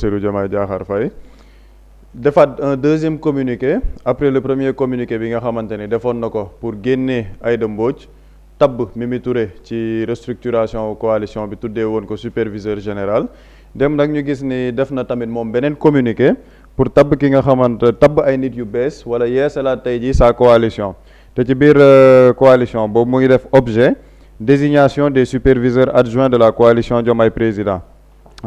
Bassirou Diomaye Diakhar Faye defaat un deuxième communiqué après le premier communiqué bi nga xamante ni defoon na ko pour génnee Aïda Mbodj tabb Mimi Touré ci restructuration coalition bi tuddee woon ko superviseur général dem nag ñu gis ni def na tamit moom beneen communiqué pour tabb ki nga xamante tabb ay nit yu bees wala yeesalaat tey jii sa coalition te ci biir coalition boobu mu ngi def objet désignation des superviseurs adjoints de la coalition Diomaye Président.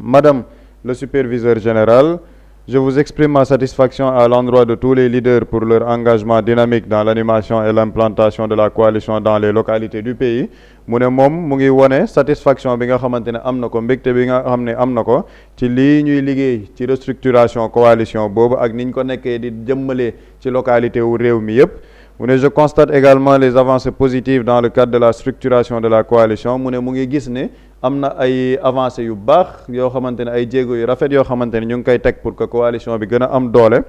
Madame le superviseur général, je vous exprime ma satisfaction à l'endroit de tous les leaders pour leur engagement dynamique dans l'animation et l'implantation de la coalition dans les localités du pays. mu ne moom mu ngi wone satisfaction bi nga xamante ne am na ko mbégte bi nga xam ne am na ko ci lii ñuy liggéey ci restructuration coalition boobu ak niñ ko nekkee di jëmmalee ci localité wu réew mi yépp. mu ne je constate également les avancées positives dans le cadre de la structuration de la coalition mu ne mu ngi gis ne am na ay avancées yu baax yoo xamante ne ay jéego yu rafet yoo xamante ne ñu ngi koy teg pour que coalition bi gën a am doole.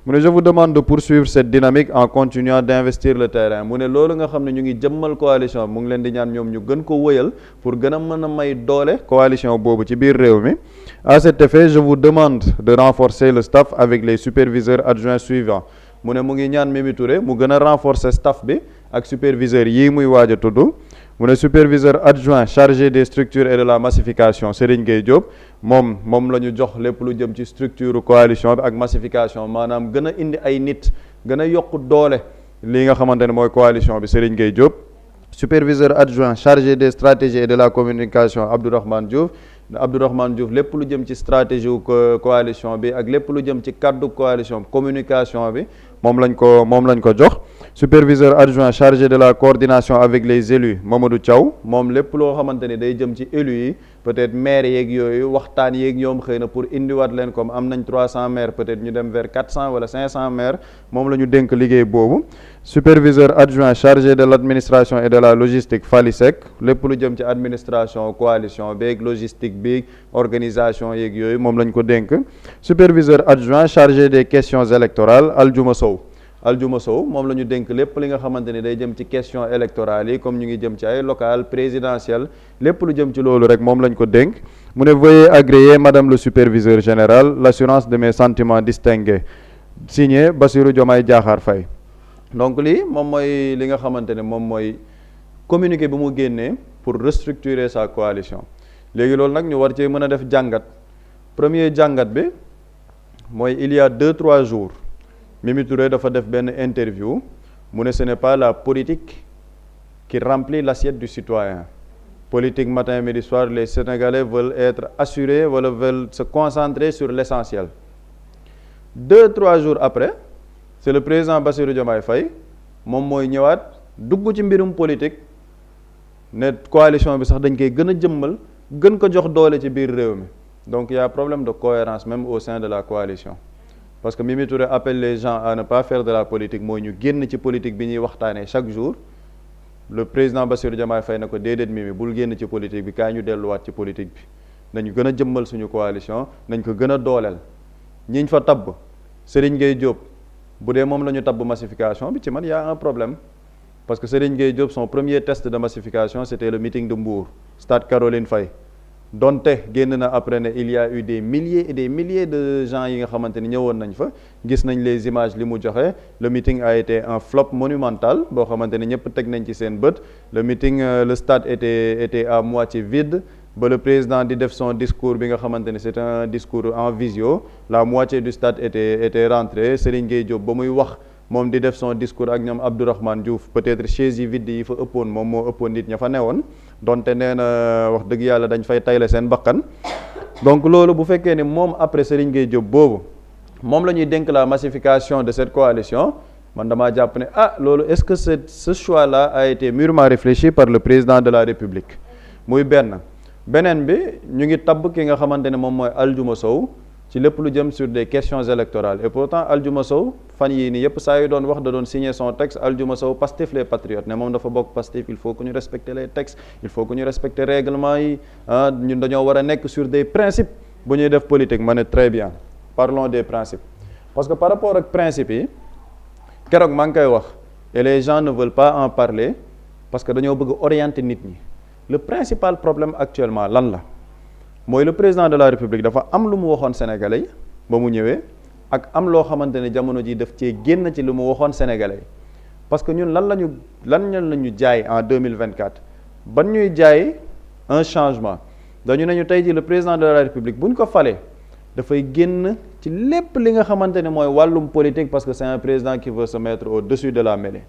mu ne je vous demande de poursuivre cette dynamique en continuant d'investir le terrain mu ne loolu nga xam ne ñu ngi jëmmal coalition mu ngi leen di ñaan ñoom ñu gën ko wëyal pour gën a mën a may doole coalition boobu ci biir réew mi. À cet effet je vous demande de renforcer le staff avec les superviseurs adjoints suivants. mu ne mu ngi ñaan Mimi Touré mu gën a renforcer staff bi ak superviseurs yii muy waaj a tudd mu ne superviseur adjoint chargé des structures et de la massification Serigne Gueye Diop moom la ñu jox lépp lu jëm ci structure coalition bi ak massification maanaam gën a indi ay nit gën a yokk doole li nga xamante ne mooy coalition bi Serigne Gueye Diop. Superviseur adjoint chargé des stratégies et de la communication Abdourahmane Diouf lépp lu jëm ci stratégie wu coalition bi ak lépp lu jëm ci kaddu coalition communication bi moom lañ ko jox. Superviseur adjoint chargé de la coordination avec les élus Mamadou Thiaw moom lépp loo xamante ni day jëm ci élus yi peut-être maires yeeg yooyu waxtaan yeeg ñoom xëy na pour indiwaat leen comme am nañ 300 maires peut-être ñu dem vers 400 wala 500 maires moom la ñu dénk liggéey boobu. Superviseur adjoint chargé de l'administration et de la logistique Fally Seck lépp lu jëm ci administration coalition beeg logistique bi organisation yeeg yooyu moom lañ ko dénk. Superviseur adjoint chargé des questions électorales Aldiouma Sow moom la ñu dénk lépp li nga xamante ni day jëm ci questions électorales yi comme ñu ngi jëm ci ay locales présidentielles lépp lu jëm ci loolu rek moom lañ ko dénk. mu ne veuillez agréer madame le superviseur général l'assurance de mes sentiments distingués signé Bassirou Diomaye Diakhar Faye. donc lii moom mooy li nga xamante ne moom mooy communiqué bi mu génnee pour restructurer sa coalition léegi loolu nag ñu war cee mën a def jàngat premier jàngat bi mooy il y a 2-3 jours Mimi Touré dafa def benn interview mu ne ce n'est pas la politique qui remplit l'assiette du citoyen politique matin midi soir les Sénégalais veulent être assurés wala veulent se concentrer sur l'essentiel 2-3 jours après c'est le président Bassirou Diomaye Faye moom mooy ñëwaat dugg ci mbirum politique ne coalition bi sax dañ koy gën a jëmmal gën ko jox doole ci biir réew mi donc il y a problème de cohérence même au sein de la coalition parce que Mimi Touré appelle les gens à ne pas faire de la politique mooy ñu génn ci politique bi ñuy waxtaanee chaque jour le président Bassirou Diomaye Faye na ko déedéet Mimi bul génn ci politique bi kaay ñu delluwaat ci politique bi nañu gën a jëmmal suñu coalition nañ ko gën a dooleel ñiñ fa tabb Serigne Gueye Diop bu dee moom la ñu tabb massification bi ci man y a un problème parce que Serigne Gueye Diop son premier test de massification c'était le meeting de Mbour stade Caroline Faye donte génn na après ne il y a eu des milliers et des milliers de gens yi nga xamante ni ñëwoon nañ fa gis nañ les images li mu joxe le meeting a été un flop monumental boo xamante ne ñëpp teg nañ ci seen bët le meeting le stade était à moitié vide ba le président di def son discours bi nga xamante ne c'est un discours en visio la moitié du stade était rentré Serigne Gueye Diop ba muy wax moom di def son discours ak ñoom Abdourahmane Diouf peut-être chaises yi vide yi fa ëppoon moom moo ëppoon nit ña fa newoon donte nee na wax dëgg yàlla dañ fay tayle seen bakkan donc loolu bu fekkee ni moom après Serigne Gueye Diop boobu moom la ñuy dénk la massification de cette coalition man damaa jàpp ne loolu est-ce que ce choix-là a été mûrement réfléchi par le président de la République muy beneen bi ñu ngi tabb ki nga xamante ne moom mooy Aldiouma Sow ci lépp lu jëm sur des questions électorales et pourtant Aldiouma Sow fan yii nii yëpp saa yu doon wax da doon signer son texte Aldiouma Sow Pastef les patriotes ne moom dafa bokk Pastef il faut que ñu respecter les textes il faut que ñu respecter règlement yi ñun dañoo war a nekk sur des principes bu ñuy def politique ma ne très bien parlons des principes parce que par rapport ak principes yi keroog maa ngi koy wax et les gens ne veulent pas en parler parce que dañoo bëgg orienter nit ñi le principal problème actuellement lan la mooy le président de la république dafa am lu mu waxoon sénégalais yi ba mu ñëwee ak am loo xamante ne jamono ji daf cee génn ci lu mu waxoon sénégalais yi parce que ñun lan la ñu jaay en 2024 ban ñuy jaay un changement dañu ne ñu tey ji le président de la république bu ñu ko falee dafay génn ci lépp li nga xamante ne mooy wàllum politique parce que c'est un président qui veut se mettre au-dessus de la mêlée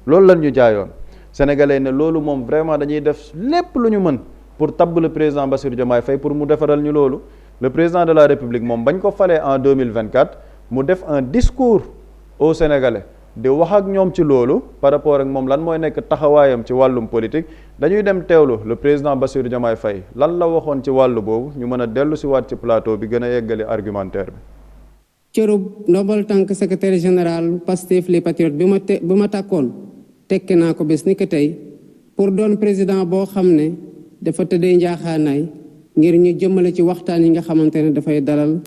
loolu lan ñu jaayoon sénégalais ne loolu moom vraiment dañuy def lépp lu ñu mën pour tabb le président Bassirou Diomaye Faye pour mu defaral ñu loolu le président de la république moom bañ ko falee en 2024 mu def un discours aux sénégalais di wax ak ñoom ci loolu par rapport ak moom lan mooy nekk taxawaayam ci wàllum politique dañuy dem teewlu le président Bassirou Diomaye Faye lan la waxoon ci wàllu boobu ñu mën a dellu si waat ci plateau bi gën a yeggali argumentaire bi. cërub ndombal tànk secrétaire général Pastef les patriotes bi ma tàkkoon tekki naa ko bés ni que tey pour doon président boo xam ne dafa tëddee njaaxaanaay ngir ñu jëmale ci waxtaan yi nga xamante ne dafay dalal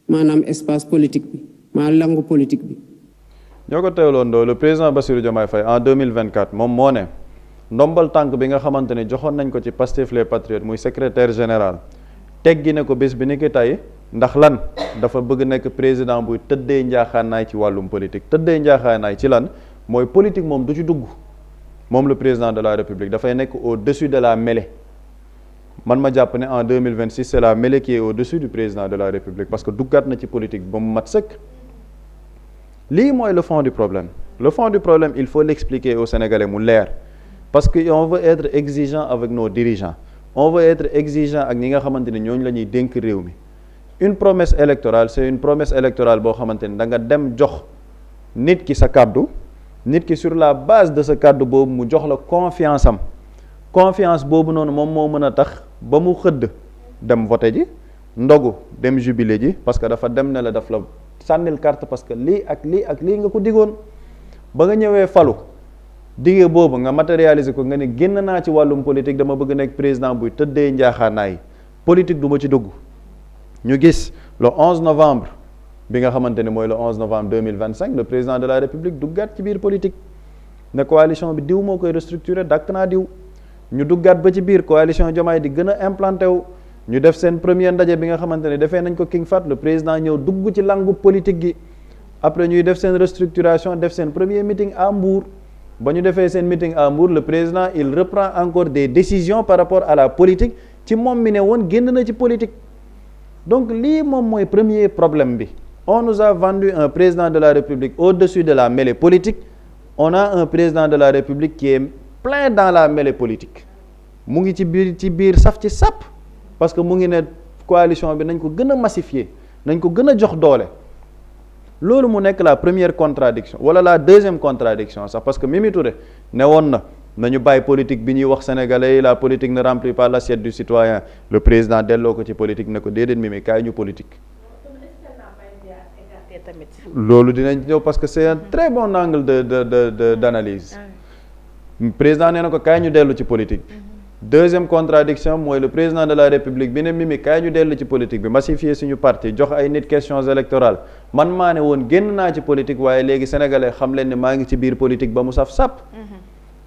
maanaam espace politique bi maanaam langue politique bi. ñoo ko teewloondoo le président Bassirou Diomaye Faye en 2024 moom moo ne ndombal tànk bi nga xamante ne joxoon nañ ko ci Pastef les patriotes muy secrétaire général teggi ne ko bés bi ni ki tey ndax lan dafa bëgg nekk président buy tëddee njaaxaanaay ci wàllum politique tëddee njaaxaanaay ci lan mooy politique moom du ci dugg moom le président de la république dafay nekk au-dessus de la mêlée man ma jàpp ne en 2026 c'est la mêlée qui est au-dessus du président de la république parce que duggaat na ci politique ba mu mat sëkk lii mooy le fond du problème il faut l'expliquer aux Sénégalais mu leer parce que on veut être exigeant avec nos dirigeants on veut être exigeant ak ñi nga xamante ne ñooñu la ñuy dénk réew mi une promesse électorale c'est une promesse électorale boo xamante ne da nga dem jox nit ki sa kàddu nit ki sur la base de sa kàddu boobu mu jox la confiance boobu noonu moom moo mën a tax ba mu xëdd dem voté ji ndogu dem jubilé ji parce que dafa dem ne la daf la sànnil carte parce que lii ak lii nga ko digoon ba nga ñëwee falu digee boobu nga matérialiser ko nga ne génn naa ci wàllum politique dama bëgg nekk président buy tëddee njaaxaanaay politique du ma ci dugg ñu gis le 11 novembre bi nga xamante ne mooy le 11 novembre 2025 le président de la république duggaat ci biir politique ne coalition bi diw moo koy restructurer dàkk naa diw ñu duggaat ba ci biir coalition Diomaye di gën a implanté wu ñu def seen premier ndaje bi nga xamante ne defee nañ ko King Fahd le président ñëw dugg ci langu politique gi après ñuy def seen restructuration def seen premier meeting à Mbour ba ñu defee seen meeting à Mbour le président il reprend encore des décisions par rapport à la politique ci moom mi ne woon génn na ci politique donc lii moom mooy premier problème bi on nous a vendu un président de la République au-dessus de la mêlée politique on a un président de la République qui est plein dans la mêlée politique mu ngi ci biir saf ci sàpp parce que mu ngi ne coalition bi nañ ko gën a massifier nañ ko gën a jox doole loolu mu nekk la première contradiction wala la deuxième contradiction sax parce que Mimi Touré ne woon na nañu bàyyi politique bi ñuy wax sénégalais yi la politique ne remplit pas l'assiette du citoyen le président delloo ko ci politique ne ko déedéet Mimi kaay ñu politique loolu dinañ ñëw parce que c'est un très bon angle d'analyse président nee na ko kaay ñu dellu ci politique bi deuxième contradiction mooy le président de la république bi ne Mimi kaay ñu dellu ci politique bi massifier suñu parti jox ay nit questions électorales man maa ne woon génn naa ci politique waaye léegi sénégalais xam leen ne maa ngi ci biir politique ba mu saf sàpp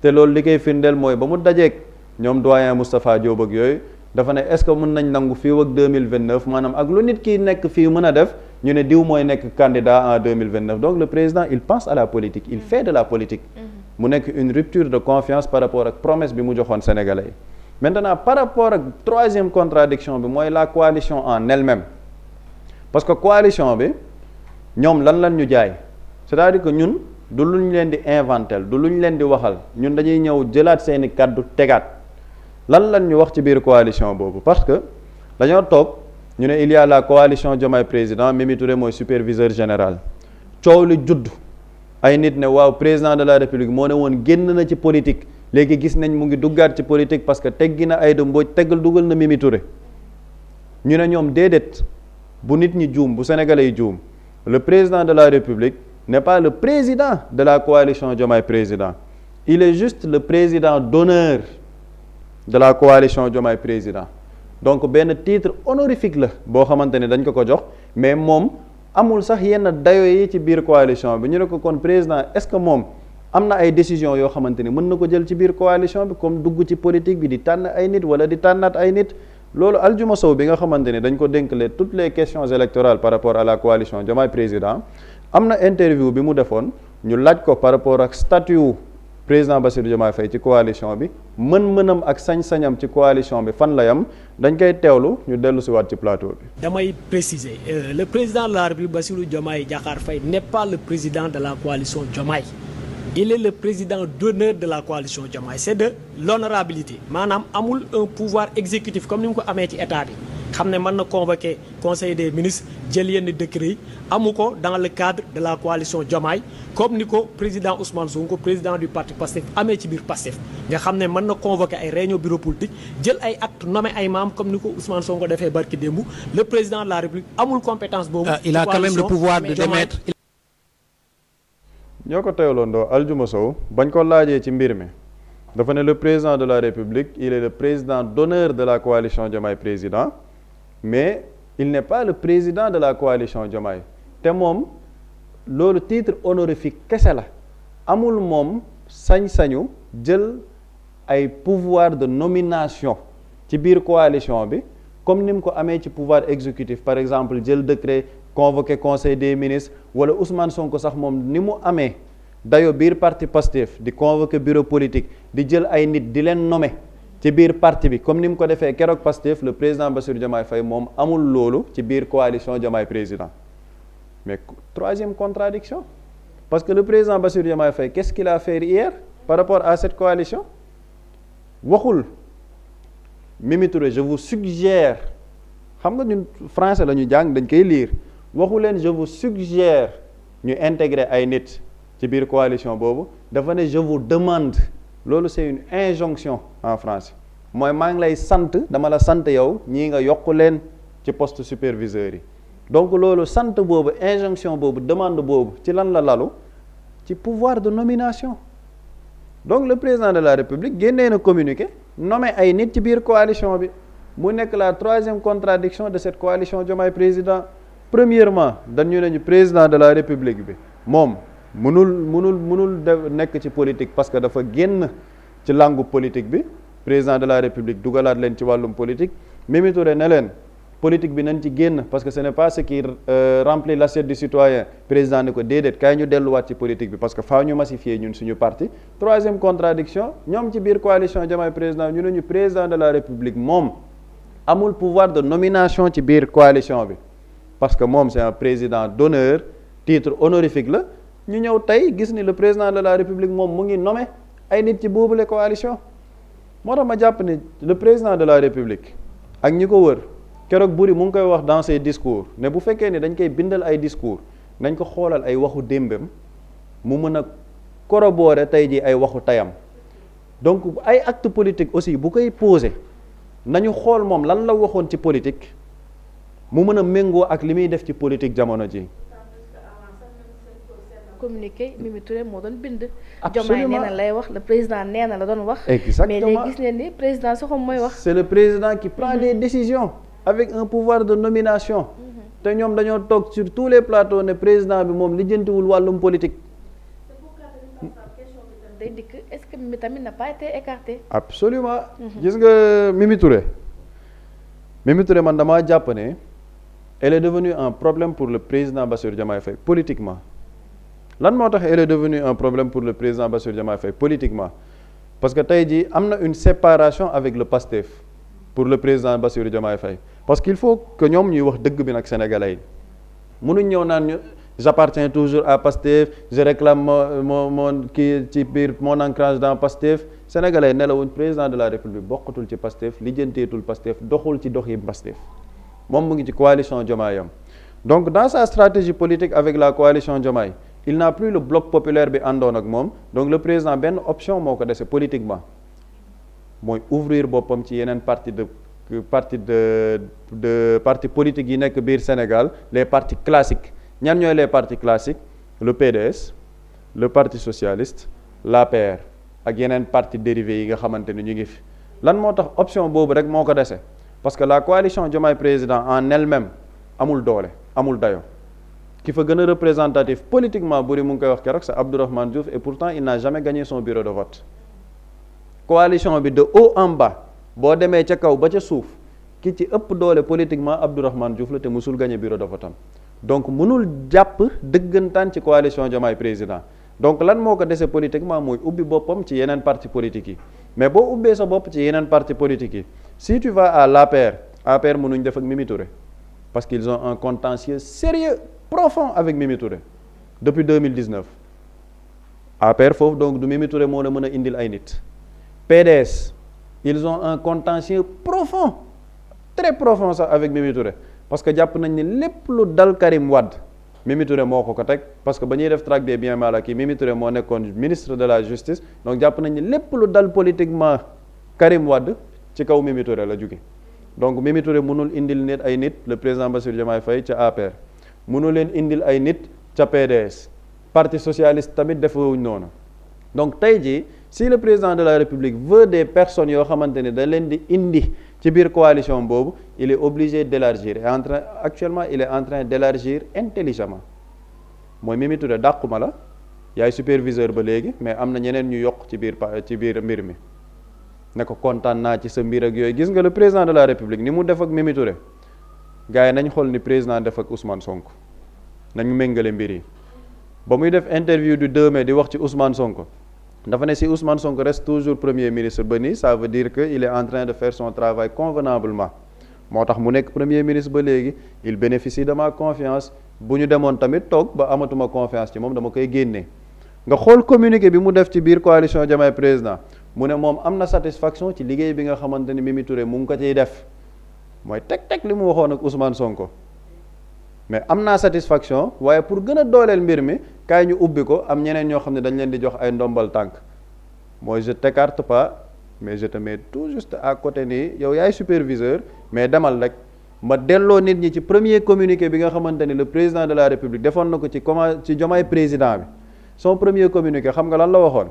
te loolu li koy firndeel mooy ba mu dajeeg ñoom doyen Moustapha Diop ak yooyu dafa ne est-ce que mën nañ nangu fii ak 2029 maanaam ak lu nit ki nekk fii mën a def ñu ne diw mooy nekk candidat en 2029 donc le président il pense à la politique il fait de la politique mu nekk une rupture de confiance par rapport ak promesse bi mu joxoon sénégalais yi maintenant par rapport ak troisième contradiction bi mooy la coalition en elle-même parce que coalition bi ñoom lan ñu jaay c'est-à-dire que ñun du lu ñu leen di inventel du lu ñu leen di waxal ñun dañuy ñëw jëlaat seeni kàddu tegaat lan ñu wax ci biir coalition boobu parce que dañoo toog ñu ne il y a la coalition Diomaye président Mimi Touré mooy superviseur général coow li judd ay nit ne waaw président de la république moo ne woon génn na ci politique léegi gis nañ mu ngi duggaat ci politique parce que teggi na Aïda Mbodj dugal na Mimi Touré ñu ne ñoom déedéet bu nit ñi juum bu sénégalais yi juum le président de la république n'est pas le président de la coalition Diomaye président il est juste le président d'honneur de la coalition Diomaye président donc benn titre honorifique la boo xamante ne dañ ko jox mais moom amul sax yenn dayo yi ci biir coalition bi ñu ne ko kon président est-ce que moom am na ay décisions yoo xamante ni mën na ko jël ci biir coalition bi comme dugg ci politique bi di tànn ay nit wala di tànnaat ay nit loolu Aljuma Sow bi nga xamante ni dañ ko dénk toutes les questions électorales par rapport à la coalition Diomaye Président am na interview bi mu defoon ñu laaj ko par rapport ak statut président Bassirou Diomaye Faye ci coalition bi mën-mënam ak sañ-sañam ci coalition bi fan la yam dañ koy teewlu ñu dellu si waat ci plateau bi. damay préciser le président de la République Bassirou Diomaye Diakhar Faye n'est pas le président de la coalition Diomaye. Il est le président d'honneur de la coalition Diomaye. C'est de l'honorabilité maanaam amul un pouvoir exécutif comme ni mu ko amee ci état bi xam ne mën na convoquer conseil des ministres jël yenn décret yi amu ko dans le cadre de la coalition Diomaye comme ni ko président Ousmane Sonko président du parti Pastef amee ci biir Pastef nga xam ne mën na convoquer ay réunion bureau politique jël ay actes nommé ay membres comme ni ko Ousmane Sonko defee barki démb le président de la République amul compétence boobu. Il a quand même le pouvoir de démettre. ñoo ko teewloondoo Aljuma Sow bañ ko laajee ci mbir mi dafa ne le président de la République il est le président d'honneur de la coalition Diomaye Président mais il n'est pas le président de la coalition Diomaye te moom loolu titre honorifique kese la amul moom sañ-sañu jël ay pouvoir de nomination ci biir coalition bi comme ni mu ko amee ci pouvoir exécutif par exemple jël décret convoqué conseil des ministres wala Ousmane Sonko sax moom ni mu amee dayo biir parti Pastef di convoqué bureau politique di jël ay nit di leen nommer ci biir parti bi comme ni mu ko defee keroog Pastef le président Bassirou Diomaye Faye moom amul loolu ci biir coalition Diomaye Président mais troisième contradiction parce que le président Bassirou Diomaye Faye qu'est-ce qu'il a fait hier par rapport à cette coalition waxul Mimi Touré je vous suggère xam nga ñun français la ñu jàng dañ koy lire waxu leen je vous suggère ñu intégrer ay nit ci biir coalition boobu dafa ne je vous demande loolu c'est une injonction en français mooy maa ngi lay sant dama la sant yow ñii nga yokk leen ci poste superviseur yi donc loolu sant boobu injonction boobu demande boobu ci lan la lalu ci pouvoir de nomination donc le président de la République génnee na communiqué nommé ay nit ci biir coalition bi mu nekk la troisième contradiction de cette coalition Diomaye Président premièrement dañu ne ñu président de la République bi moom mënul nekk ci politique parce que dafa génn ci langue politique bi président de la République dugalaat leen ci wàllum politique Mimi Touré ne leen politique bi nañ ci génn parce que ce n'est pas ce qui remplit l'assiette du citoyen président ne ko déedéet kaay ñu delluwaat ci politique bi parce que faaw ñu massifier ñun suñu parti troisième contradiction ñoom ci biir coalition Diomaye Président ñu ne ñu président de la République moom amul pouvoir de nomination ci biir coalition bi parce que moom c'est un président d'honneur titre honorifique la ñu ñëw tey gis ni le président de la République moom mu ngi nommé ay nit ci boobule coalition moo tax ma jàpp ni le président de la République ak ñi ko wër keroog buri mu ngi koy wax dans ses discours ne bu fekkee ni dañ koy bindal ay discours nañ ko xoolal ay waxu démbam mu mën a corroborer tey ji ay waxu tayam donc ay acte politique aussi bu koy poser nañu xool moom lan la waxoon ci politique mu mën a méngoo ak li muy def ci politique jamono ji communiqué Mimi Touré moo doon bind. Absolument. Diomaye nee na lay wax le président nee na la doon wax. Exactement. mais léegi gis nañ ni président soxam mooy wax. c'est le président qui prend des décisions avec un pouvoir de nomination te ñoom dañoo toog sur tous les plateaux ne président bi moom lijjantiwul wàllum politique. day dikk est-ce que Mimi tamit n'a pas été écarté. Absolument. gis nga Mimi Touré man damaa jàpp ne elle est devenue un problème pour le président Bassirou Diomaye Faye politiquement lan moo tax elle est devenue un problème pour le président Bassirou Diomaye Faye politiquement parce que tey jii am na une séparation avec le PASTEF pour le président Bassirou Diomaye Faye parce qu'il faut que ñoom ñuy wax dëgg bi nag sénégalais yi mënuñ ñëw naan ñu j'appartiens toujours à PASTEF je réclame mon kii ci biir mon ancrage dans PASTEF sénégalais nelawuñ président de la République bokkatul ci PASTEF lijjanteetul PASTEF doxul ci dox yi PASTEF moom mu ngi ci coalition Diomaye am donc dans sa stratégie politique avec la coalition Diomaye il n'a plus le bloc populaire bi àndoon ak moom donc le président benn option moo ko dese politiquement mooy ouvrir boppam ci yeneen parti politique yi nekk biir Sénégal les partis classiques ñan ñooy les partis classiques le PDS le parti socialiste l'APR ak yeneen partis dérivés yi nga xamante ni ñu ngi fi lan moo tax option boobu rek moo ko dese parce que la coalition Diomaye Président en elle-même amul doole amul dayo ki fa gën a représentatif politiquement buri mu ngi koy wax keroog c'est Abdourahmane Diouf et pourtant il n'a jamais gagné son bureau de vote coalition bi de haut en bas boo demee ca kaw ba ca suuf ki ci ëpp doole politiquement Abdourahmane Diouf la te musul gagné bureau de vote am donc mënul jàpp dëggantaan ci coalition Diomaye président donc lan moo ko dese politiquement mooy ubbi boppam ci yeneen parti politique yi mais boo ubbee sa bopp ci yeneen parti politique yi si tu vas à l'APR mënuñ def ak Mimi Touré parce qu'ils ont un contentieux sérieux profond avec Mimi Touré depuis 2019 APR foofu donc du Mimi Touré moo la mën a indil ay nit PDS ils ont un contentieux profond très profond sax avec Mimi Touré parce que jàpp nañ ni lépp lu dal Karim Wade Mimi Touré moo ko teg parce que ba ñuy def traque des biens mal acquis Mimi Touré moo nekkoon ministre de la justice donc jàpp nañ ni lépp lu dal politiquement Karim Wade ci kaw Mimi Touré la jóge donc Mimi Touré mënul indil nit ay nit le président Bassirou Diomaye Faye ca APR mënul leen indil ay nit ca PDS parti socialiste tamit defewuñ noonu donc tey jii si le président de la République veut des personnes yoo xamante ne da leen di indi ci biir coalition boobu il est obligé d'élargir actuellement il est en train d'élargir intelligemment mooy Mimi Touré dàquma la yaay superviseur ba léegi mais am na ñeneen ñu yokk ci biir mbir mi ne ko kontaan naa ci sa mbir ak yooyu gis nga le président de la République ni mu def ak Mimi Touré gars yi nañ xool ni président def ak Ousmane Sonko nañu méngale mbir yi ba muy def interview du 2 mai di wax ci Ousmane Sonko dafa ne si Ousmane Sonko reste toujours premier ministre ba nii ça veut dire que il est en train de faire son travail convenablement moo tax mu nekk premier ministre ba léegi il bénéficie de ma confiance bu ñu demoon tamit toog ba amatuma confiance ci moom dama koy génnee nga xool communiqué bi mu def ci biir coalition Diomaye président mu ne moom am na satisfaction ci liggéey bi nga xamante ni Mimi Touré mu ngi ko ciy def mooy teg li mu waxoon ak Ousmane Sonko mais am naa satisfaction waaye pour gën a dooleel mbir mi kaay ñu ubbi ko am ñeneen ñoo xam ne dañ leen di jox ay ndombal tànk mooy je t'écarte pas mais je te mets tout juste à côté nii yow yaay superviseur mais demal rek ma delloo nit ñi ci premier communiqué bi nga xamante ni le président de la République defoon na ko ci Diomaye président bi son premier communiqué xam nga lan la waxoon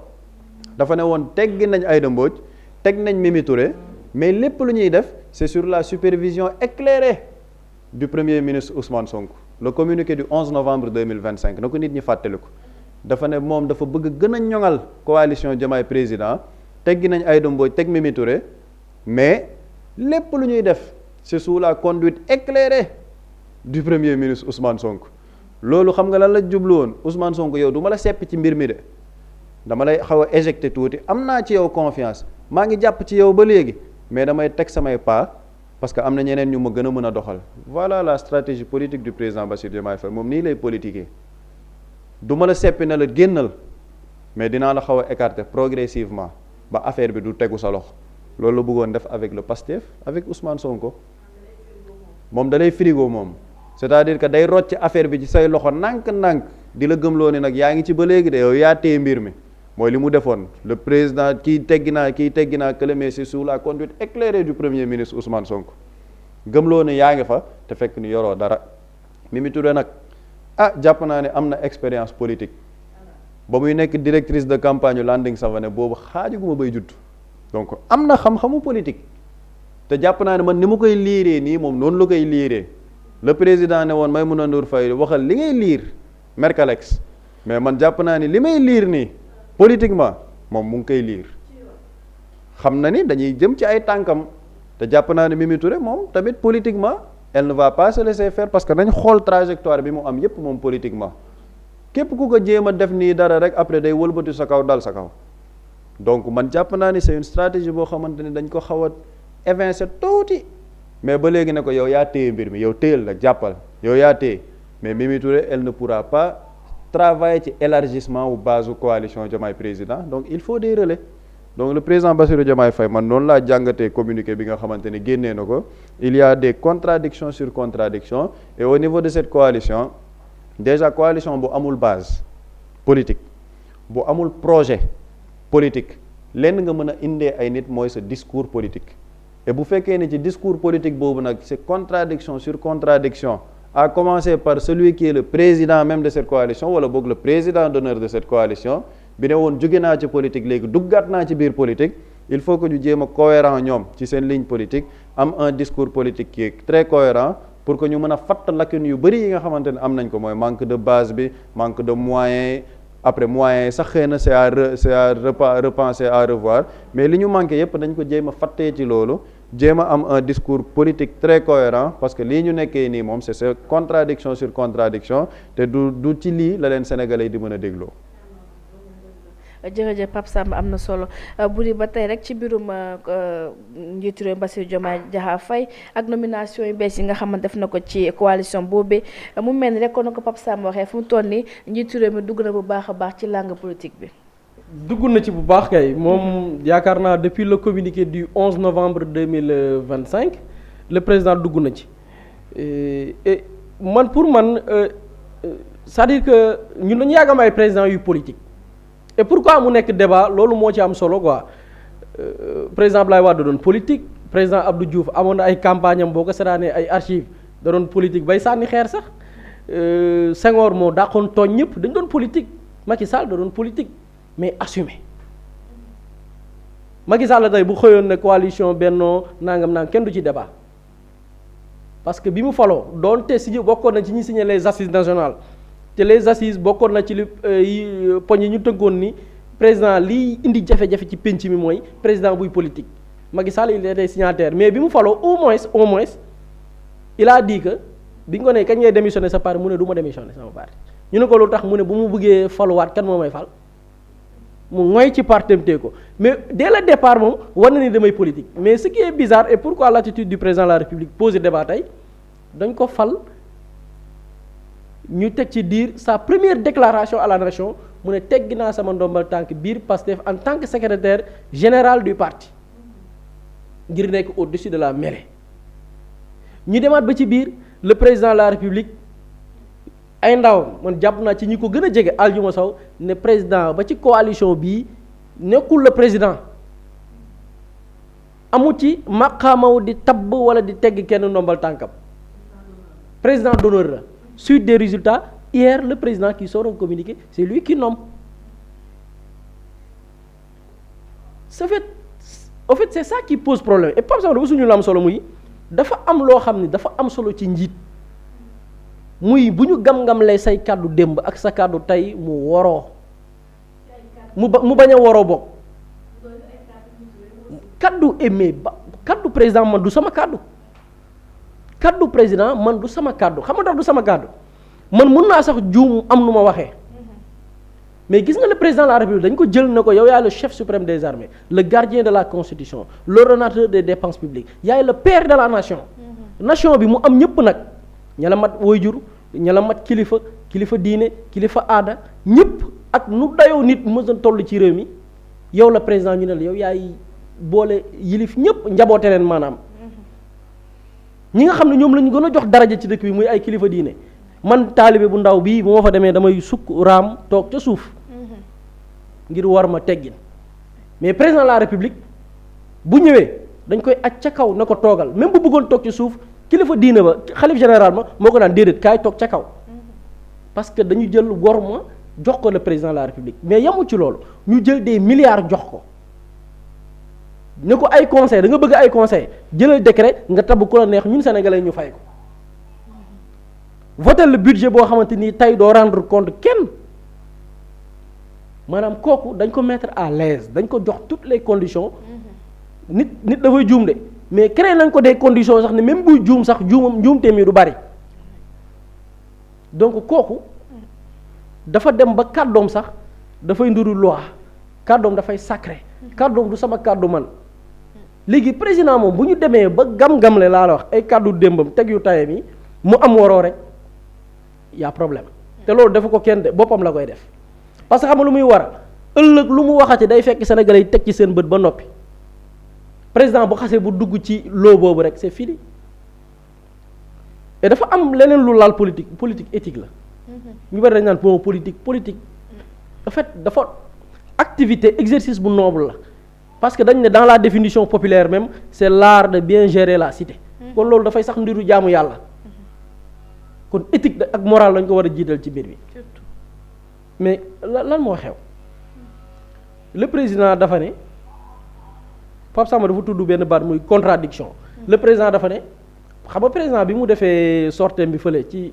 dafa ne woon teggi nañ Aïda Mbodj teg nañ Mimi Touré mais lépp lu ñuy def c'est sur la supervision éclairée du premier ministre Ousmane Sonko le communiqué du 11 novembre 2025 na ko nit ñi fàttaliku dafa ne moom dafa bëgg gën a ñoŋal coalition Diomaye président teggi nañ Aïda Mbodj teg Mimi Touré mais lépp lu ñuy def c'est sous la conduite éclairée du premier ministre Ousmane Sonko loolu xam nga lan la jublu woon Ousmane Sonko yow du ma la seppi ci mbir mi de dama lay xaw a éjecté tuuti am naa ci yow confiance maa ngi jàpp ci yow ba léegi mais damay teg samay pas parce que am na ñeneen ñu ma gën a mën a doxal voilà la stratégie politique du président Bassirou Diomaye Faye moom nii lay politiquer du ma la seppi na la génnal mais dinaa la xaw a écarter progressivement ba affaire bi du tegu sa loxo loolu la bëggoon def avec le PASTEF avec Ousmane Sonko moom da lay frigo moom c'est-à-dire que day rocc affaire bi ci say loxo nànk-nànk di la gëmloo ni nag yaa ngi ci ba léegi de yow yaa téye mbir mi mooy li mu defoon le président kii teggi naa kële mais c'est sous la conduite éclairée du premier ministre Ousmane Sonko gëmloo ne yaa ngi fa te fekk ni yoroo dara Mimi Touré nag jàpp naa ne am na expérience politique ba muy nekk directrice de campagne Landing Savané boobu xaajuguma bay judd donc am na xam-xamu politique te jàpp naa ne man ni mu koy liiree nii moom noonu la koy liiree le président ne woon Maïmouna Ndour Faye waxal li ngay liir Mercalex mais man jàpp naa ni li may liir nii politiquement moom mu ngi koy liir xam na ni dañuy jëm ci ay tànkam te jàpp naa ne Mimi Touré moom tamit politiquement elle ne va pas se laisser faire parce que nañ xool trajectoire bi mu am yépp moom politiquement képp ku ko jéem a def nii dara rek après day wëlbati sa kaw dal sa kaw donc man jàpp naa ni c'est une stratégie boo xamante ni dañ ko xaw a évincer tuuti mais ba léegi ne ko yow yaa téye mbir mi yow téyel la jàppal yow yaa téye mais Mimi Touré elle ne pourra pas travailler ci élargissement wu base coalition Diomaye président donc il faut des relais donc le président Bassirou Diomaye Faye man noonu laa jàngatee communiqué bi nga xamante ni génnee na ko il y a des contradictions sur contradictions et au niveau de cette coalition déjà coalition bu amul base politique bu amul projet politique lenn nga mën a indee ay nit mooy sa discours politique et bu fekkee ne ci discours politique boobu nag c'est contradiction sur contradiction à commencer par celui qui est le président même de cette coalition wala boog le président d'honneur de cette coalition bi ne woon jóge naa ci politique léegi duggaat naa ci biir politique il faut que ñu jéem a cohérent ñoom ci seen ligne politique am un discours politique qui est très cohérent pour que ñu mën a fatt lacune yu bëri yi nga xamante ne am nañ ko mooy manque de base bi manque de moyens après moyens sax xëy na c'est à repenser à revoir mais li ñu manqué yépp dañ ko jéem a fattee ci loolu jéem a am un discours politique très cohérent parce que lii ñu nekkee nii moom c'est contradiction sur contradiction te du ci lii la leen sénégalais yi di mën a dégloo. jërëjëf Pape Samba am na solo bu di ba tey rek ci mbirum njiitu réew Bassirou Diomaye Diakhar Faye ak nomination yu bees yi nga xamante def na ko ci coalition boobee mu mel ni rek kon na ko Pape Samba waxee fu mu toll nii njiitu réew mi dugg na bu baax a baax ci langue politique bi. dugg na ci bu baax kay moom yaakaar naa depuis le communiqué du 11 novembre 2025 le président dugg na ci et man pour man c'est-à-dire que ñun dañu yàgg am ay présidents yu politique. et pourquoi mu nekk débat loolu moo ci am solo quoi président Abdoulaye Wade da doon politique président Abdou Diouf amoon na ay campagne am boo ko seetaanee ay archives da doon politique bay sànni xeer sax Senghor moo dàqoon tooñ ñëpp dañ doon politique Macky Sall da doon politique mais assumé Macky Sall tey bu xëyoon ne coalition Benno nangam kenn du ci débat parce que bi mu faloo doonte si bokkoon na ci ñi signé les assises nationales te les assises bokkoon na ci li poñ yi ñu tënkoon ni président liy indi jafe-jafe ci pénc mi mooy président buy politique Macky Sall il était signataire mais bi mu faloo au moins il a dit que bi nga ko ne kañ ngay démissionner sa parti mu ne du ma démissionner sama parti ñu ne ko lu tax mu ne bu mu bëggee faluwaat kan moo may fal mu ngoy ci parti tee ko mais dès le départ moom war na ni damay politique mais ce qui est bizarre et pourquoi l'attitude du président de la République pose débat tey dañ ko fal ñu teg ci diir sa première déclaration à la nation mu ne teggi naa sama ndombal tànk biir Pastef en tant que secrétaire général du parti ngir nekk au-dessus de la mêlée ñu demaat ba ci biir le président de la République ay ndaw man jàpp naa ci ñi ko gën a jege Aljuma Sow ne président ba ci coalition bii nekkul le président amu ci maqaamaw di tabb wala di tegg kenn ndombal tànkam président d'honneur la suite des résultats hier le président qui sort un communiqué c'est lui qui nomme en fait c'est ça qui pose problème et Pape Samba dafa suñu la am solo muy dafa am loo xam ni dafa am solo ci njiit muy bu ñu gam-gam lay say kàddu démb ak sa kàddu tey mu waroo mu bañ a waroo bokk kàddu aimé ba kàddu président man du sama kàddu président man du sama kàddu xam nga tax du sama kàddu man mun naa sax juum am nu ma waxee mais gis nga le président de la République dañ ko jël na ko yow yaay le chef suprême des armées le gardien de la constitution l'ordonnateur des dépenses publiques yaay le père de la nation nation bi mu am ñëpp nag ña la mat waajur ña la mat kilifa diine kilifa aada ñëpp ak nu dayoo nit mës a toll ci réew mi yow la président ñu ne la yow yaay boole yilif ñëpp njaboote leen maanaam ñi nga xam ne ñoom la ñu gën a jox daraja ci dëkk bi muy ay kilifa diine man taalibe bu ndaw bii bu ma fa demee damay sukk raam toog ca suuf ngir war ma teggin mais président de la république bu ñëwee dañ koy aj ca kaw na ko toogal même bu bëggoon toog ci suuf kilifa diine ba xalif général ma moo ko daan déedéet kaay toog ca kaw parce que dañu jël wor ma jox ko le président de la république mais yamul ci loolu ñu jël des milliards jox ko ne ko ay conseil da nga bëgg ay conseil jëlal décret nga tabb ku la neex ñun sénégalais ñu fay ko voter le budget boo xamante ni tey doo rendre compte kenn maanaam kooku dañ ko mettre à l'aise dañ ko jox toutes les conditions nit dafay juum de mais créé nañ ko des conditions sax ne même buy juum sax juumteem yi du bari donc kooku dafa dem ba kàddoom sax dafay nduru loi kàddoom dafay sacré kàddoom du sama kàddu man léegi président moom bu ñu demee ba gam-gamle laa la wax ay kàddu démbam teg yu tayam yi mu am waroo rek y'a problème te loolu dafa ko kenn de boppam la koy def parce que xam nga lu muy waral ëllëg lu mu waxati day fekk sénégalais yi teg ci seen bët ba noppi président bu xasee bu dugg ci loo boobu rek c'est fini et dafa am leneen lu laal politique éthique la ñu bari dañ naan pour politique en fait dafa activité exercice bu noble la parce que dañ ne dans la définition populaire même c'est l'art de bien gérer la cité kon loolu dafay sax ndiru jaamu yàlla kon éthique ak morale lañ ko war a jiital ci mbir bi mais lan moo xew le président dafa ne Pape Samba dafa tudd benn baat muy contradiction le président dafa ne xam nga président bi mu defee sorteem bi fële ci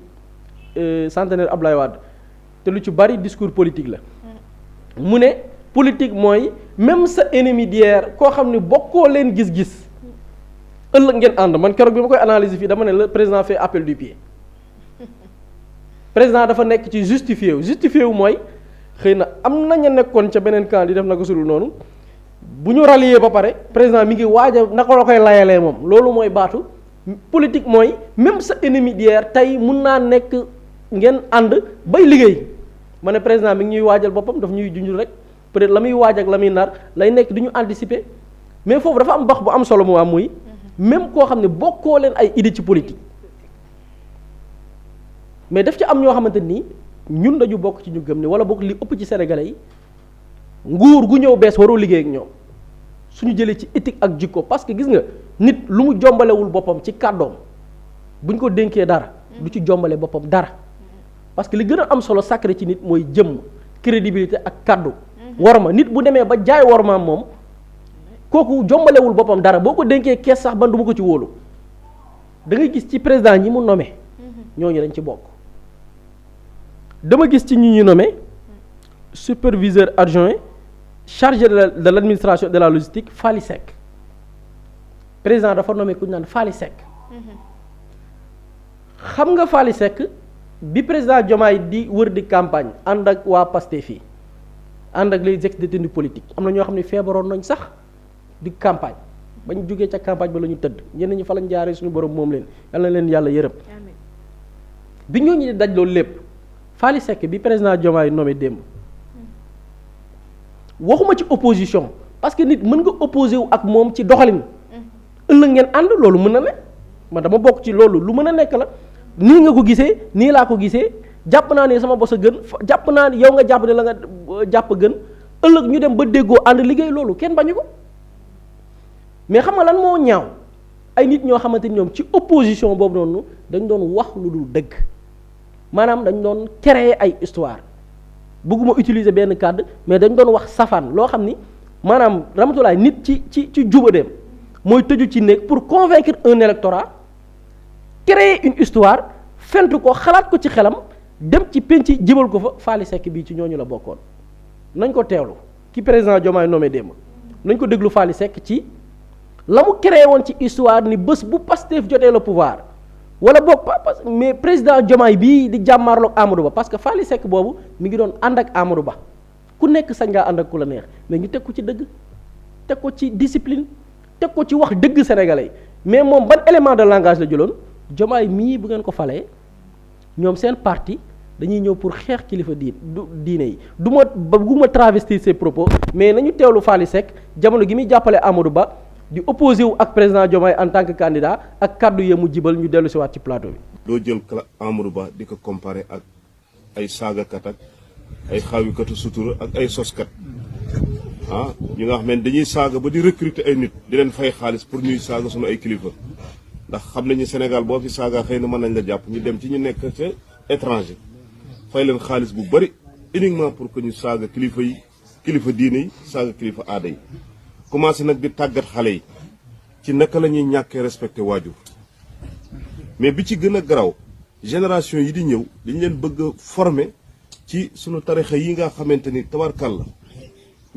centenaire Abdoulaye Wade te lu ci bari discours politique la mu ne politique mooy même sa ennemi d'hier koo xam ne bokkoo leen gis-gis ëllëg ngeen ànd man keroog bi ma koy analyser fii dama ne le président fait appel du pied président dafa nekk ci justifié wu mooy xëy na am nañu nekkoon ca beneen camp di def na ko sudul noonu bu ñu rallier ba pare président mi ngi waaj a naka la koy layalee moom loolu mooy baatu politique mooy même sa ennemi d'hier tey mun naa nekk ngeen ànd bay liggéey ma ne président mi ngi ñuy waajal boppam daf ñuy junjul rek peut-être la muy waaj ak la muy nar lay nekk du ñu anticiper mais foofu dafa am bax bu am solo mu am muy même koo xam ne bokkoo leen ay idée ci politique mais daf ci am ñoo xamante nii ñun dañu bokk ci ñu gëm ne wala bokk li ëpp ci sénégalais yi nguur gu ñëw bees waroo liggéey ak ñoom suñu jëlee ci éthique ak jikko parce que gis nga nit lu mu jombalewul boppam ci kàddoom buñ ko dénkee dara du ci jombale boppam dara parce que li gën a am solo sacré ci nit mooy jëmm crédibilité ak kàddu worma nit bu demee ba jaay wormaam moom kooku jombalewul boppam dara boo ko dénkee kees sax ban du ma ko ci wóolu da ngay gis ci président ñi mu nommé ñooñu dañ ci bokk dama gis ci ñi ñu nommé superviseur adjoint chargé de l'administration de la logistique Fally Seck président dafa nommé ku ñu naan Fally Seck xam nga Fally Seck bi président Diomaye di wër di campagne ànd ak waa Pastef fii ànd ak les ex-détenus politiques am na ñoo xam ne feebaroon nañ sax di campagne bañ jógee ca campagne ba la ñu tëdd ñenn ñi fa lañ jaaree suñu borom moom leen yàlla na leen yàlla yërëm bi ñooñu di daj loolu lépp Fally Seck bi président Diomaye nommé démb waxuma ci opposition parce que nit mën nga opposé wu ak moom ci doxalin ëllëg ngeen ànd loolu mën na ne man dama bokk ci loolu lu mën a nekk la nii nga ko gisee nii laa ko gisee jàpp naa ne sama bos a gën jàpp naa ne yow nga jàpp ne la nga jàpp gën ëllëg ñu dem ba déggoo ànd liggéey loolu kenn bañu ko mais xam nga lan moo ñaaw ay nit ñoo xamante ni ñoom ci opposition boobu noonu dañ doon wax lu dul dëgg maanaam dañ doon créer ay histoire bëgguma utiliser benn kàddu mais dañ doon wax safaan loo xam ni maanaam ramatulaay nit ci jubadeem mooy tëju ci néeg pour convaincre un électorat créer une histoire fent ko xalaat ko ci xelam dem ci penc jibal ko fa Fally Seck bii ci ñooñu la bokkoon nañ ko teewlu ki président Diomaye nommé démb nañ ko déglu Fally Seck ci la mu créé woon ci histoire ni bés bu Pastef jotee le pouvoir wala boog pas mais président Diomaye bii di jàmmaarloog Amadou Ba parce que Fally Seck boobu mi ngi doon ànd ak Amadou Ba ku nekk sañ ngaa ànd ak ku la neex mais ñu teg ko ci dëgg teg ko ci discipline teg ko ci wax dëgg sénégalais mais moom ban élément de langage la jëloon Diomaye mii bu ngeen ko falee ñoom seen parti dañuy ñëw pour xeex kilifa diine yi du ma bëgguma travestir ses propos mais nañu teewlu Fally Seck jamono gi muy jàppale Amadou Ba di opposé wu ak président Diomaye en tant que candidat ak kàddu yee mu jibal ñu dellu si waat ci plateau bi. doo jël Amadou Ba di ko comparer ak ay saagakat ak ay xaawikatu sutura ak ay soskat ñi nga xam ne dañuy saaga ba di recruter ay nit di leen fay xaalis pour ñuy saaga sunu ay kilifa ndax xam nañu Sénégal boo fi saaga xëy na mën nañ la jàpp ñu dem ci ñu nekk ca étranger fay leen xaalis bu bari uniquement pour que ñu saaga kilifa yi kilifa diine yi saaga kilifa aada yi commencé nag di tàggat xale yi ci naka la ñuy ñàkkee respecté waajur mais bi ci gën a garaw génération yi di ñëw dañu leen bëgg a former ci sunu tarixa yi nga xamante ni tabarkal la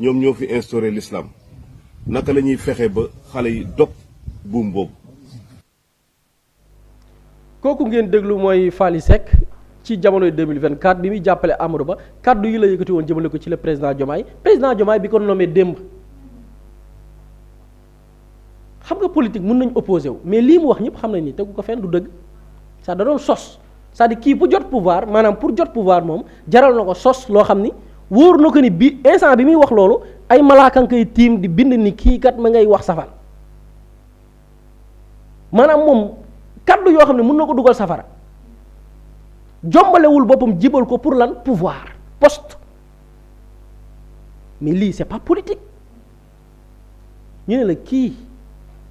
ñoom ñoo fi instauré l'islam naka la ñuy fexe ba xale yi dog buum boobu. kooku ngeen déglu mooy Fally Seck ci jamonoy 2024 bi muy jàppale Amadou Ba kaddu yi la yëkkati woon jëmale ko ci le président Diomaye bi ko nommé démb. xam nga politique mën nañ opposé wu mais lii mu wax ñëpp xam nañ ni tegu ko fenn du dëgg ça da doon sos c'est-à-dire kii bu jot pouvoir maanaam pour jot pouvoir moom jaral na ko sos loo xam ni wóor na ko ni bi instant bi muy wax loolu ay malaaka nga koy tiim di bind ni kii kat ma ngay wax safara maanaam moom kaddu yoo xam ne mën na ko dugal safara jombalewul boppam jibal ko pour lan pouvoir poste mais lii c'est pas politique ñu ne la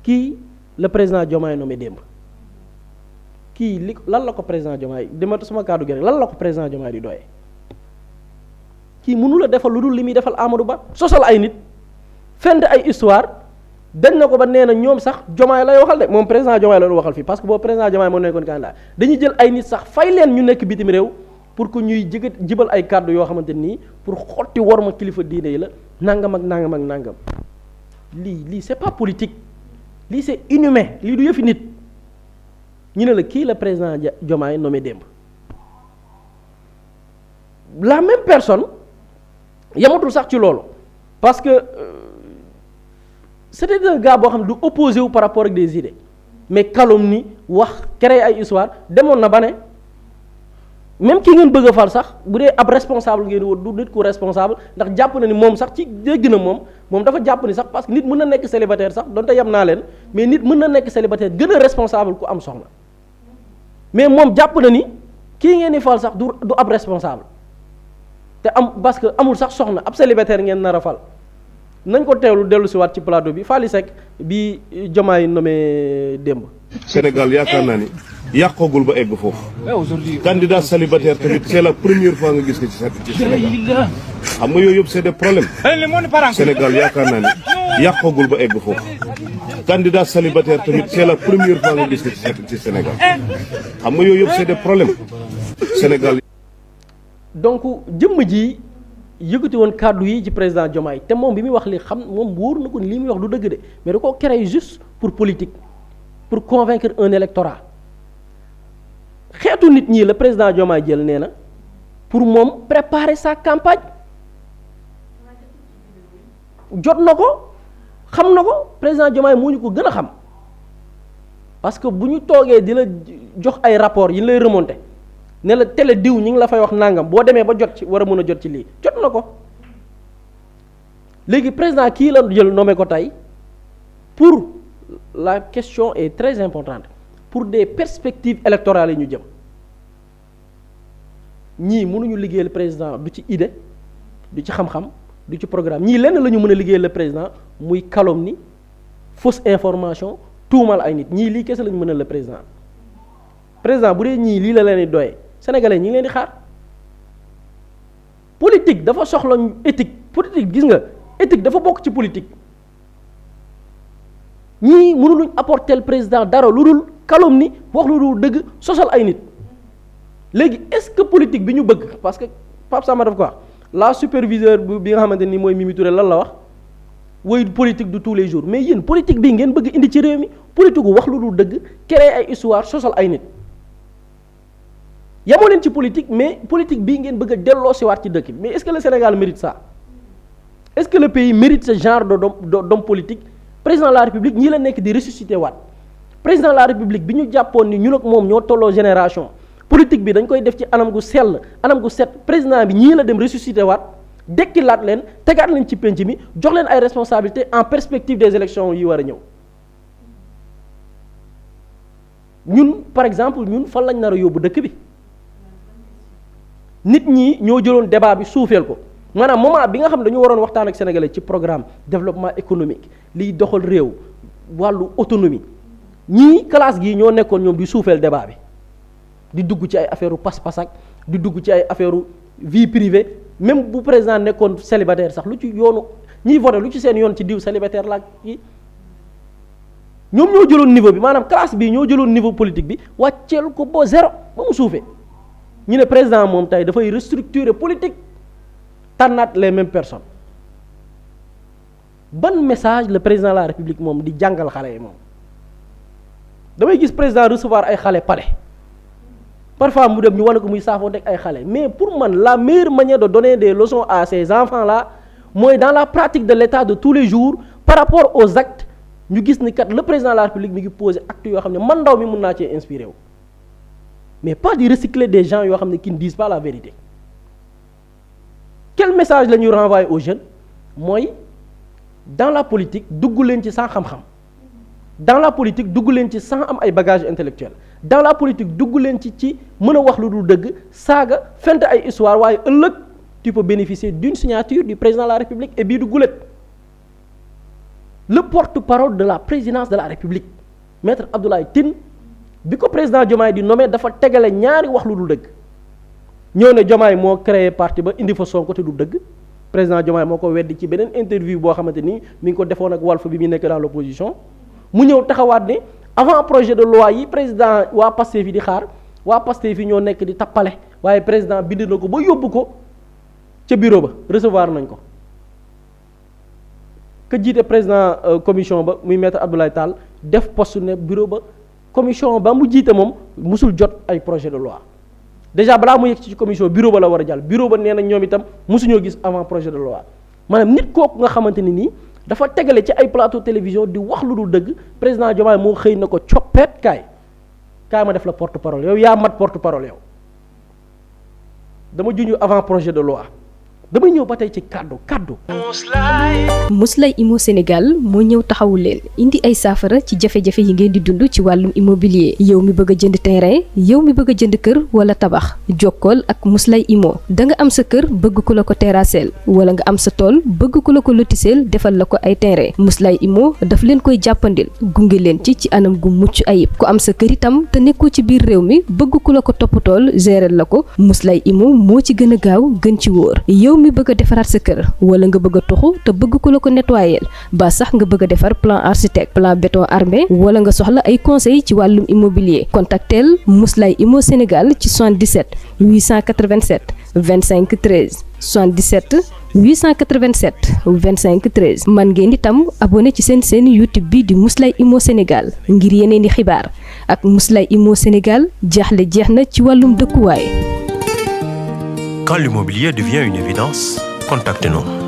kii le président Diomaye nommé démb kii li lan la ko président Diomaye dama sama kaddu gi rek lan la ko président Diomaye di doyee kii mënu la defal lu dul li muy defal Amadou Ba sosal ay nit fend ay histoire dañ na ko ba nee na ñoom sax Diomaye lay waxal de moom président Diomaye la waxal fii parce que boobu président Diomaye moo nekkoon candidat dañuy jël ay nit sax fay leen ñu nekk bitim réew pour que ñuy jibal ay kàddu yoo xamante nii pour xotti war ma kilifa diine yi la nangam ak nangam ak nangam lii c'est pas politique lii c'est inhumain lii du yëfi nit ñu ne la kii la président Diomaye nommé démb la même personne yamatul sax ci loolu parce que c'était un gars boo xam ne du opposé wu par rapport ak des idées mais calomnie wax créer ay histoire demoon na ba ne même ki ngeen bëgg a fal sax bu dee ab responsable ngeen wut du nit ku responsable ndax jàpp na ni moom sax ci dégg na moom dafa jàpp ni sax parce que nit mën na nekk célibataire sax donte yem naa leen mais nit mën na nekk célibataire gën a responsable ku am soxna mais moom jàpp na ni kii ngeen di fal sax du ab responsable te am parce que amul sax soxna ab célibataire ngeen nar a fal nañ ko teewlu dellu si waat ci plateau bi Fally Seck bi Diomaye nommé démb. Sénégal yaakaar naa ni yàqoogul ba egg foofu. candidat célibataire tamit c'est la première fois nga gis ko ci Sénégal xam nga yooyu yëpp c'est des problèmes. Sénégal yaakaar naa ni yàqoogul ba egg foofu. candidat célibataire tamit c'est la première fois nga gis ko ci Sénégal xam nga yooyu yëpp c'est des problèmes. Sénégal. donc jëmm ji yëkkati woon kàddu yi ci président Diomaye te moom bi muy wax li xam moom wóor na ko ni li muy wax du dëgg de mais da koo créé juste pour politique pour convaincre un électorat xeetu nit ñi la président Diomaye jël nee na pour moom préparer sa campagne jot na ko xam na ko président Diomaye moo ñu ko gën a xam parce que bu ñu toogee di la jox ay rapports yi ñu lay remonter ne la télé diw ñi ngi la fay wax nangam boo demee ba jot ci war a mën a jot ci lii jot na ko léegi président kii la jël nommé ko tey pour la question est très importante pour des perspectives électorales yi ñu jëm ñii mënuñu liggéeyal président du ci idée du ci xam-xam du ci programme ñii lenn la ñu mën a liggéeyal le président muy calomnie fausse information tuumal ay nit ñii lii kese la ñu mën a le président bu dee ñii lii la leen di doyee sénégalais ñi ngi leen di xaar politique dafa soxla éthique politique gis nga éthique dafa bokk ci politique ñii mënuluñ apporter le président dara lu dul calomnie wax lu dul dëgg sosal ay nit léegi est-ce que politique bi ñu bëgg parce que Pape Samba daf ko wax la superviseur bi nga xamante ni mooy Mimi Touré lan la wax woy politique de tous les jours mais yéen politique bii ngeen bëgg indi ci réew mi politique gu wax lu dul dëgg créer ay histoire sosal ay nit yamoo leen ci politique mais politique bii ngeen bëgg a delloo si waat ci dëkk bi mais est-ce que le Sénégal mérite ça est-ce que le pays mérite ce genre d'homme politique président de la République ñii la nekk di ressusciter waat président de la République bi ñu jàppoon ni ñun ak moom ñoo tolloo génération politique bi dañ koy def ci anam gu sell anam gu set président bi ñii la dem ressusciter waat dekkilaat leen tegaat leen ci penc mi jox leen ay responsabilités en perspective des élections yi war a ñëw ñun par exemple ñun fan lañ nar a yóbbu dëkk bi nit ñi ñoo jëloon débat bi suufeel ko maanaam moment bi nga xam ne dañu waroon waxtaan ak sénégalais ci programme développement économique liy doxal réew wàllu autonomie ñii classe gii ñoo nekkoon ñoom di suufeel débat bi di dugg ci ay affaire u pas-pas ak di dugg ci ay affaire u vie privée même bu président nekkoon célibataire sax lu ci yoonu ñiy voté lu ci seen yoon ci diw célibataire la kii ñoom ñoo jëloon niveau bi maanaam classe bii ñoo jëloon niveau politique bi wàcceel ko ba zéro ba mu suufee ñu ne président moom tey dafay restructurer politique tànnaat les mêmes personnes ban message le président de la république moom di jàngal xale yi moom damay gis président recevoir ay xale palais parfois mu dem ñu wane ko muy saafoo teg ay xale mais pour man la meilleure manière de donner des leçons à ces enfants là mooy dans la pratique de l'état de tous les jours par rapport aux actes ñu gis ni kat le président de la république mi ngi poser actes yoo xam ne man ndaw mi mun naa cee inspiré wu mais pas di recycler des gens yoo xam ne qui ne disent pas la vérité quel message la ñuy renvoyer aux jeunes mooy dans la politique dugg leen ci sans xam-xam dans la politique dugg leen ci sans am ay bagages intellectuels dans la politique dugg leen ci mën a wax lu dul dëgg saaga fent ay histoire waaye ëllëg tu peux bénéficier d'une signature du président de la république et bii du gulet le porte-parole de la présidence de la république maître Abdoulaye Tine bi ko président Diomaye di nommé dafa tegale ñaari wax lu dul dëgg ñëw ne Diomaye moo créé parti ba indi fa Sonko te du dëgg président Diomaye moo ko weddi ci beneen interview boo xamante ni mi ngi ko defoon ak Walf bi muy nekk dans l'opposition mu ñëw taxawaat ne avant projet de loi yi président waa Pastef yi di xaar waa Pastef yi ñoo nekk di tappale waaye président bind na ko ba yóbbu ko ca bureau ba recevoir nañ ko ka jiite président commission ba muy maître Abdoulaye Tall def poste ne bureau ba commission ba mu jiite moom musul jot ay projet de loi déjà balaa mu yegg ci commission bureau ba la war a jàll bureau ba nee na ñoom itam musuñoo gis avant projet de loi maanaam nit kooku nga xamante ni nii dafa tegale ci ay plateau télévision di wax lu dul dëgg président Diomaye moo xëy na ko coppeet kaay ma def la porte parole yow yaa mat porte parole yow dama juñu avant projet de loi damay ñëw ba tey ci kaddu. Muslay Immo Sénégal moo ñëw taxawu leen indi ay saafara ci jafe-jafe yi ngeen di dund ci wàllum immobilier yow mi bëgg a jënd terrain yow mi bëgg a jënd kër wala tabax jokkool ak Muslay Immo da nga am sa kër bëgg ku la ko terrasseel wala nga am sa tool bëgg ku la ko lotiseel defal la ko ay terrain Muslay Immo daf leen koy jàppandil gunge leen ci anam gu mucc ayib ku am sa kër itam te nekkoo ci biir réew mi bëgg ku la ko toppatool gérer la ko Muslay Immo moo ci gën a gaaw gën ci wóor yow mi bëgg a defaraat sa kër wala nga bëgg a toxu te bëgg ku la ko nettoyer ba sax nga bëgg a defar plan architecte plan béton armé wala nga soxla ay conseil ci wàllum immobilier contactel Muslay Immo Sénégal ci 77 887 25 13 77 887 25 13 man ngeen itam abonné ci seen YouTube bi di Muslay Immo Sénégal ngir yeneen i xibaar ak Muslay Immo Sénégal jaaxle jeex na ci wàllum dëkkuwaay. Quand l'immobilier devient une évidence, contactez-nous.